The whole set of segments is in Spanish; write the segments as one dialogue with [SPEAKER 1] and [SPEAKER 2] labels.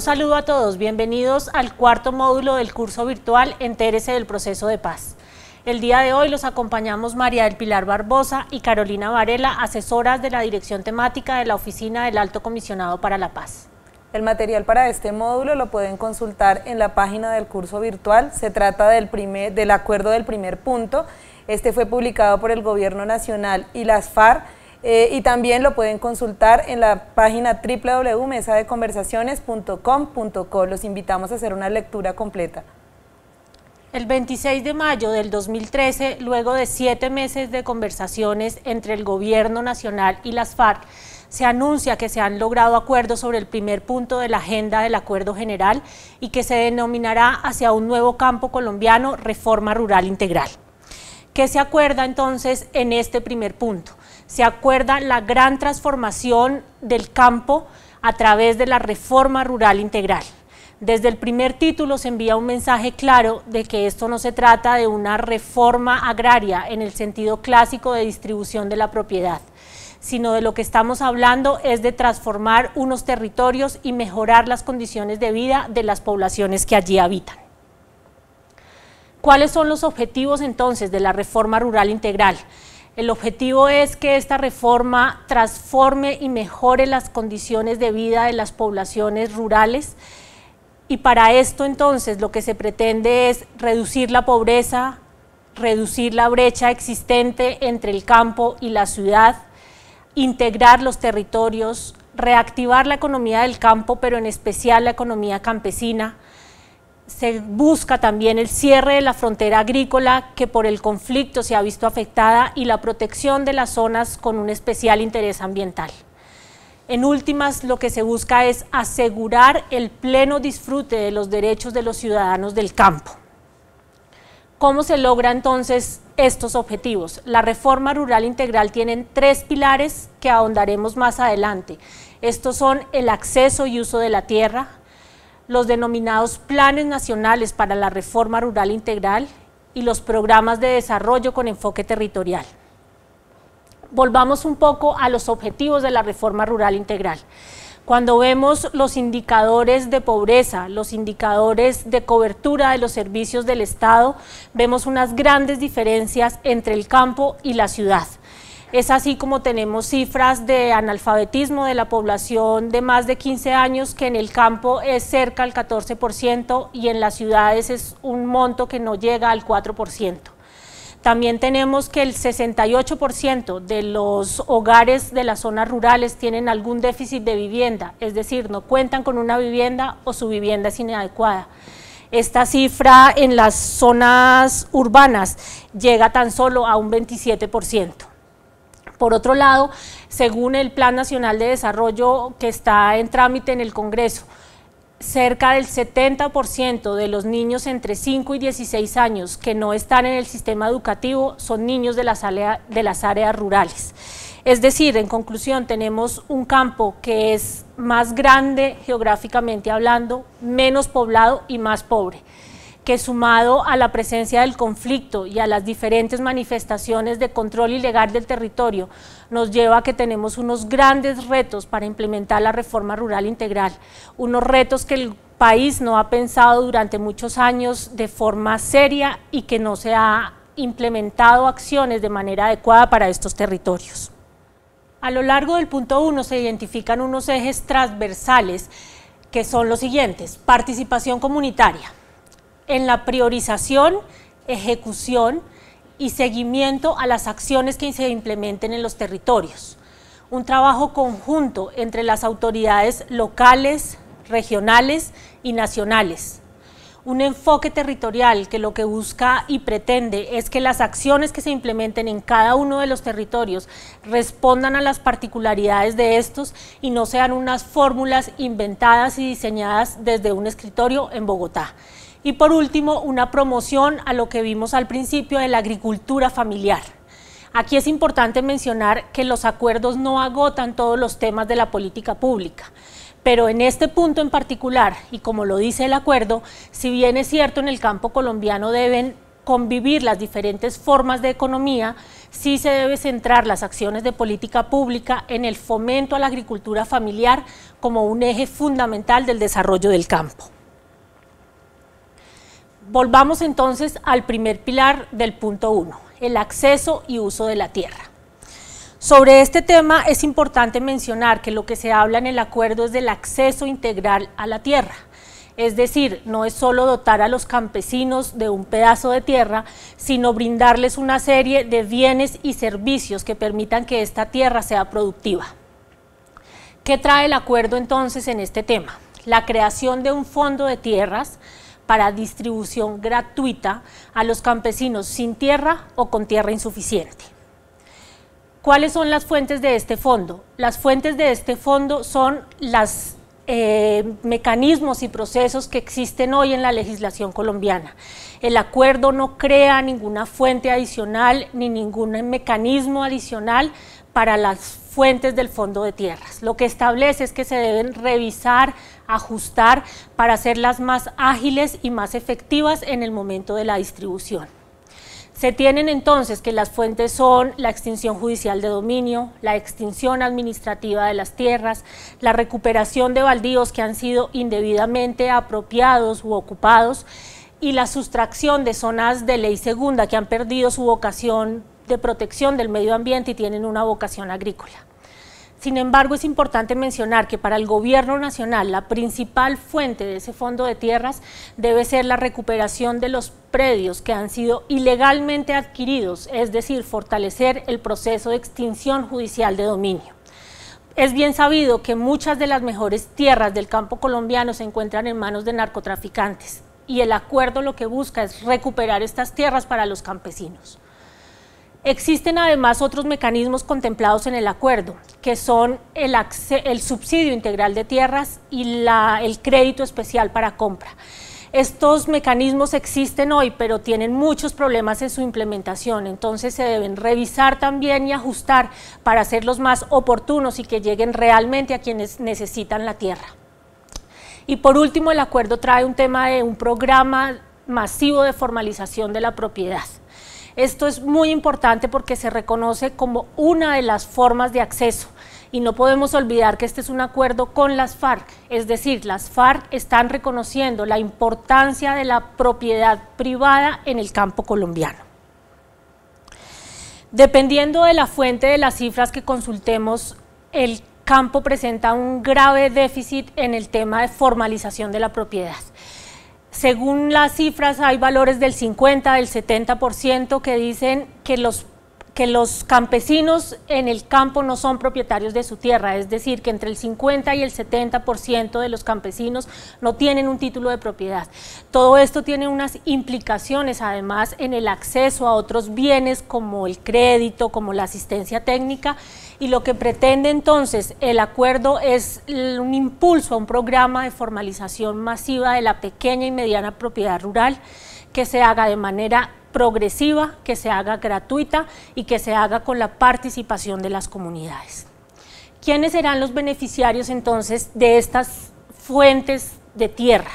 [SPEAKER 1] saludo a todos, bienvenidos al cuarto módulo del curso virtual Entérese del proceso de paz. El día de hoy los acompañamos María del Pilar Barbosa y Carolina Varela, asesoras de la Dirección Temática de la Oficina del Alto Comisionado para la Paz.
[SPEAKER 2] El material para este módulo lo pueden consultar en la página del curso virtual. Se trata del acuerdo del primer punto. Este fue publicado por el Gobierno Nacional y las FARC. Y también lo pueden consultar en la página www.mesadeconversaciones.com.co. Los invitamos a hacer una lectura completa.
[SPEAKER 1] El 26 de mayo del 2013, luego de 7 meses de conversaciones entre el Gobierno Nacional y las FARC, se anuncia que se han logrado acuerdos sobre el primer punto de la agenda del Acuerdo General y que se denominará hacia un nuevo campo colombiano, Reforma Rural Integral. ¿Qué se acuerda entonces en este primer punto? Se acuerda la gran transformación del campo a través de la Reforma Rural Integral. Desde el primer título se envía un mensaje claro de que esto no se trata de una reforma agraria en el sentido clásico de distribución de la propiedad, sino de lo que estamos hablando es de transformar unos territorios y mejorar las condiciones de vida de las poblaciones que allí habitan. ¿Cuáles son los objetivos entonces de la Reforma Rural Integral? El objetivo es que esta reforma transforme y mejore las condiciones de vida de las poblaciones rurales, y para esto entonces lo que se pretende es reducir la pobreza, reducir la brecha existente entre el campo y la ciudad, integrar los territorios, reactivar la economía del campo, pero en especial la economía campesina. Se busca también el cierre de la frontera agrícola que por el conflicto se ha visto afectada y la protección de las zonas con un especial interés ambiental. En últimas, lo que se busca es asegurar el pleno disfrute de los derechos de los ciudadanos del campo. ¿Cómo se logra entonces estos objetivos? La Reforma Rural Integral tiene 3 pilares que ahondaremos más adelante. Estos son el acceso y uso de la tierra, los denominados planes nacionales para la Reforma Rural Integral y los programas de desarrollo con enfoque territorial. Volvamos un poco a los objetivos de la Reforma Rural Integral. Cuando vemos los indicadores de pobreza, los indicadores de cobertura de los servicios del Estado, vemos unas grandes diferencias entre el campo y la ciudad. Es así como tenemos cifras de analfabetismo de la población de más de 15 años, que en el campo es cerca al 14% y en las ciudades es un monto que no llega al 4%. También tenemos que el 68% de los hogares de las zonas rurales tienen algún déficit de vivienda, es decir, no cuentan con una vivienda o su vivienda es inadecuada. Esta cifra en las zonas urbanas llega tan solo a un 27%. Por otro lado, según el Plan Nacional de Desarrollo que está en trámite en el Congreso, cerca del 70% de los niños entre 5 y 16 años que no están en el sistema educativo son niños de las áreas rurales. Es decir, en conclusión, tenemos un campo que es más grande geográficamente hablando, menos poblado y más pobre, que sumado a la presencia del conflicto y a las diferentes manifestaciones de control ilegal del territorio, nos lleva a que tenemos unos grandes retos para implementar la Reforma Rural Integral, unos retos que el país no ha pensado durante muchos años de forma seria y que no se ha implementado acciones de manera adecuada para estos territorios. A lo largo del punto 1 se identifican unos ejes transversales que son los siguientes: participación comunitaria, en la priorización, ejecución y seguimiento a las acciones que se implementen en los territorios. Un trabajo conjunto entre las autoridades locales, regionales y nacionales. Un enfoque territorial que lo que busca y pretende es que las acciones que se implementen en cada uno de los territorios respondan a las particularidades de estos y no sean unas fórmulas inventadas y diseñadas desde un escritorio en Bogotá. Y por último, una promoción a lo que vimos al principio de la agricultura familiar. Aquí es importante mencionar que los acuerdos no agotan todos los temas de la política pública, pero en este punto en particular, y como lo dice el acuerdo, si bien es cierto en el campo colombiano deben convivir las diferentes formas de economía, sí se debe centrar las acciones de política pública en el fomento a la agricultura familiar como un eje fundamental del desarrollo del campo. Volvamos entonces al primer pilar del punto 1, el acceso y uso de la tierra. Sobre este tema es importante mencionar que lo que se habla en el acuerdo es del acceso integral a la tierra. Es decir, no es solo dotar a los campesinos de un pedazo de tierra, sino brindarles una serie de bienes y servicios que permitan que esta tierra sea productiva. ¿Qué trae el acuerdo entonces en este tema? La creación de un fondo de tierras para distribución gratuita a los campesinos sin tierra o con tierra insuficiente. ¿Cuáles son las fuentes de este fondo? Las fuentes de este fondo son los mecanismos y procesos que existen hoy en la legislación colombiana. El acuerdo no crea ninguna fuente adicional ni ningún mecanismo adicional para las fuentes del fondo de tierras. Lo que establece es que se deben revisar, ajustar para hacerlas más ágiles y más efectivas en el momento de la distribución. Se tienen entonces que las fuentes son la extinción judicial de dominio, la extinción administrativa de las tierras, la recuperación de baldíos que han sido indebidamente apropiados u ocupados y la sustracción de zonas de ley segunda que han perdido su vocación de protección del medio ambiente y tienen una vocación agrícola. Sin embargo, es importante mencionar que para el gobierno nacional la principal fuente de ese fondo de tierras debe ser la recuperación de los predios que han sido ilegalmente adquiridos, es decir, fortalecer el proceso de extinción judicial de dominio. Es bien sabido que muchas de las mejores tierras del campo colombiano se encuentran en manos de narcotraficantes y el acuerdo lo que busca es recuperar estas tierras para los campesinos. Existen además otros mecanismos contemplados en el acuerdo, que son el subsidio integral de tierras y el crédito especial para compra. Estos mecanismos existen hoy, pero tienen muchos problemas en su implementación, entonces se deben revisar también y ajustar para hacerlos más oportunos y que lleguen realmente a quienes necesitan la tierra. Y por último, el acuerdo trae un tema de un programa masivo de formalización de la propiedad. Esto es muy importante porque se reconoce como una de las formas de acceso y no podemos olvidar que este es un acuerdo con las FARC, es decir, las FARC están reconociendo la importancia de la propiedad privada en el campo colombiano. Dependiendo de la fuente de las cifras que consultemos, el campo presenta un grave déficit en el tema de formalización de la propiedad. Según las cifras hay valores del 50, del 70% que dicen que los campesinos en el campo no son propietarios de su tierra, es decir, que entre el 50 y el 70% de los campesinos no tienen un título de propiedad. Todo esto tiene unas implicaciones además en el acceso a otros bienes como el crédito, como la asistencia técnica, y lo que pretende entonces el acuerdo es un impulso a un programa de formalización masiva de la pequeña y mediana propiedad rural que se haga de manera progresiva, que se haga gratuita y que se haga con la participación de las comunidades. ¿Quiénes serán los beneficiarios entonces de estas fuentes de tierra?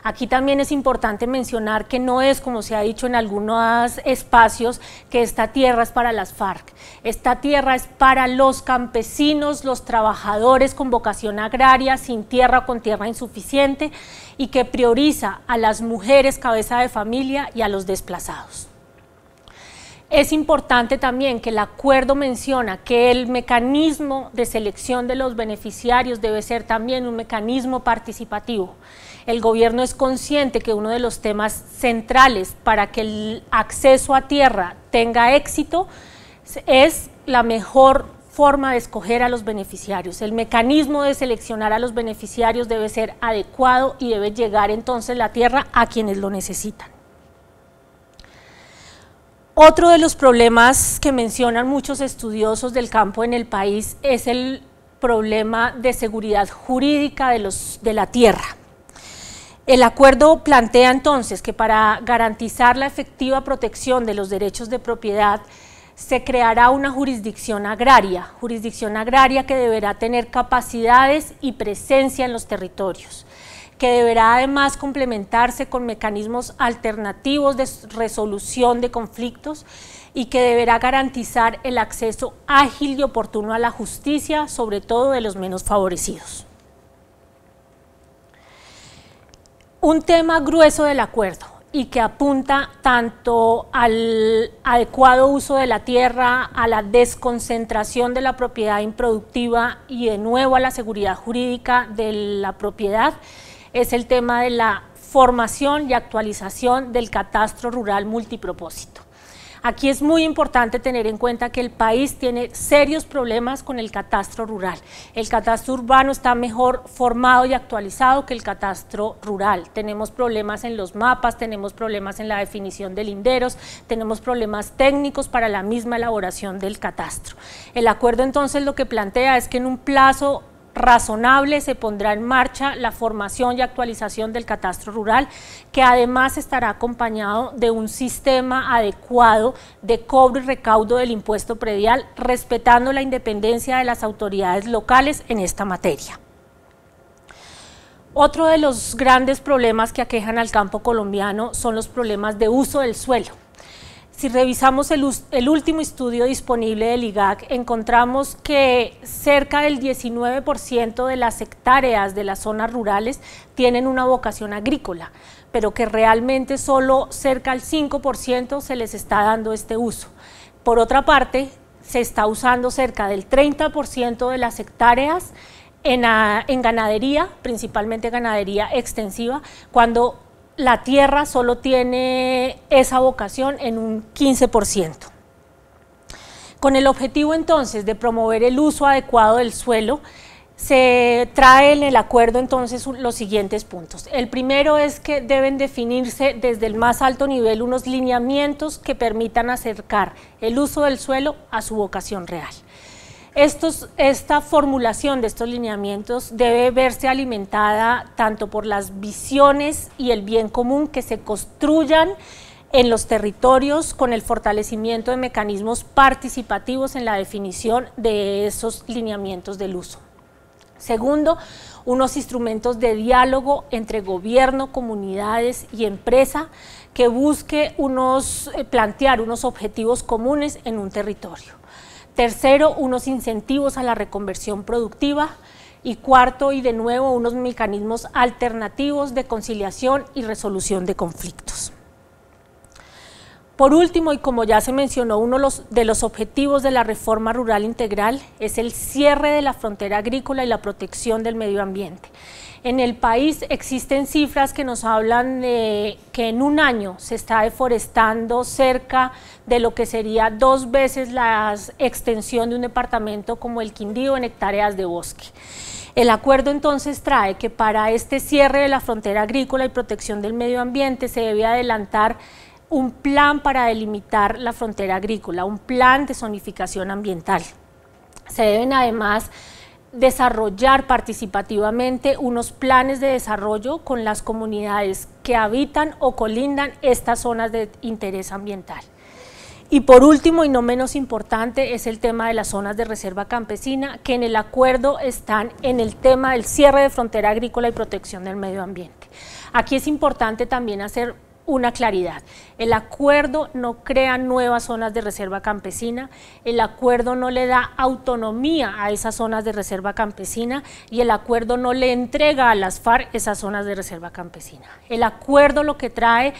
[SPEAKER 1] Aquí también es importante mencionar que no es, como se ha dicho en algunos espacios, que esta tierra es para las FARC. Esta tierra es para los campesinos, los trabajadores con vocación agraria, sin tierra o con tierra insuficiente, y que prioriza a las mujeres cabeza de familia y a los desplazados. Es importante también que el acuerdo menciona que el mecanismo de selección de los beneficiarios debe ser también un mecanismo participativo. El gobierno es consciente que uno de los temas centrales para que el acceso a tierra tenga éxito es la mejor forma de escoger a los beneficiarios. El mecanismo de seleccionar a los beneficiarios debe ser adecuado y debe llegar entonces la tierra a quienes lo necesitan. Otro de los problemas que mencionan muchos estudiosos del campo en el país es el problema de seguridad jurídica de la tierra. El acuerdo plantea entonces que para garantizar la efectiva protección de los derechos de propiedad se creará una jurisdicción agraria que deberá tener capacidades y presencia en los territorios, que deberá además complementarse con mecanismos alternativos de resolución de conflictos y que deberá garantizar el acceso ágil y oportuno a la justicia, sobre todo de los menos favorecidos. Un tema grueso del acuerdo y que apunta tanto al adecuado uso de la tierra, a la desconcentración de la propiedad improductiva y de nuevo a la seguridad jurídica de la propiedad, es el tema de la formación y actualización del catastro rural multipropósito. Aquí es muy importante tener en cuenta que el país tiene serios problemas con el catastro rural. El catastro urbano está mejor formado y actualizado que el catastro rural. Tenemos problemas en los mapas, tenemos problemas en la definición de linderos, tenemos problemas técnicos para la misma elaboración del catastro. El acuerdo entonces lo que plantea es que en un plazo razonable se pondrá en marcha la formación y actualización del catastro rural, que además estará acompañado de un sistema adecuado de cobro y recaudo del impuesto predial, respetando la independencia de las autoridades locales en esta materia. Otro de los grandes problemas que aquejan al campo colombiano son los problemas de uso del suelo. Si revisamos el último estudio disponible del IGAC, encontramos que cerca del 19% de las hectáreas de las zonas rurales tienen una vocación agrícola, pero que realmente solo cerca del 5% se les está dando este uso. Por otra parte, se está usando cerca del 30% de las hectáreas en ganadería, principalmente ganadería extensiva, cuando la tierra solo tiene esa vocación en un 15%. Con el objetivo entonces de promover el uso adecuado del suelo, se trae en el acuerdo entonces los siguientes puntos. El primero es que deben definirse desde el más alto nivel unos lineamientos que permitan acercar el uso del suelo a su vocación real. Esta formulación de estos lineamientos debe verse alimentada tanto por las visiones y el bien común que se construyan en los territorios con el fortalecimiento de mecanismos participativos en la definición de esos lineamientos del uso. Segundo, unos instrumentos de diálogo entre gobierno, comunidades y empresa que busque plantear unos objetivos comunes en un territorio. Tercero, unos incentivos a la reconversión productiva. Y cuarto, y de nuevo, unos mecanismos alternativos de conciliación y resolución de conflictos. Por último, y como ya se mencionó, uno de los objetivos de la reforma rural integral es el cierre de la frontera agrícola y la protección del medio ambiente. En el país existen cifras que nos hablan de que en un año se está deforestando cerca de lo que sería 2 veces la extensión de un departamento como el Quindío en hectáreas de bosque. El acuerdo entonces trae que para este cierre de la frontera agrícola y protección del medio ambiente se debe adelantar un plan para delimitar la frontera agrícola, un plan de zonificación ambiental. Se deben además desarrollar participativamente unos planes de desarrollo con las comunidades que habitan o colindan estas zonas de interés ambiental. Y por último, y no menos importante, es el tema de las zonas de reserva campesina, que en el acuerdo están en el tema del cierre de frontera agrícola y protección del medio ambiente. Aquí es importante también hacer una claridad. El acuerdo no crea nuevas zonas de reserva campesina, el acuerdo no le da autonomía a esas zonas de reserva campesina y el acuerdo no le entrega a las FARC esas zonas de reserva campesina. El acuerdo lo que trae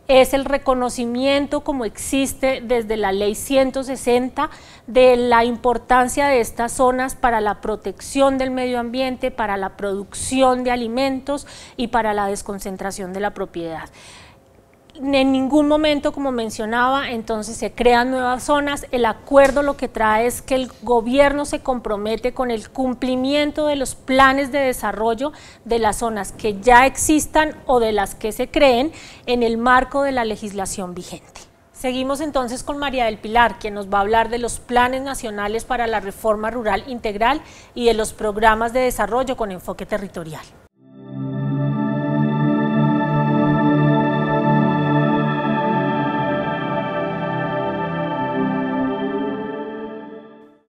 [SPEAKER 1] es el reconocimiento, como existe desde la ley 160, de la importancia de estas zonas para la protección del medio ambiente, para la producción de alimentos y para la desconcentración de la propiedad. En ningún momento, como mencionaba, entonces se crean nuevas zonas. El acuerdo lo que trae es que el gobierno se compromete con el cumplimiento de los planes de desarrollo de las zonas que ya existan o de las que se creen en el marco de la legislación vigente. Seguimos entonces con María del Pilar, quien nos va a hablar de los planes nacionales para la reforma rural integral y de los programas de desarrollo con enfoque territorial.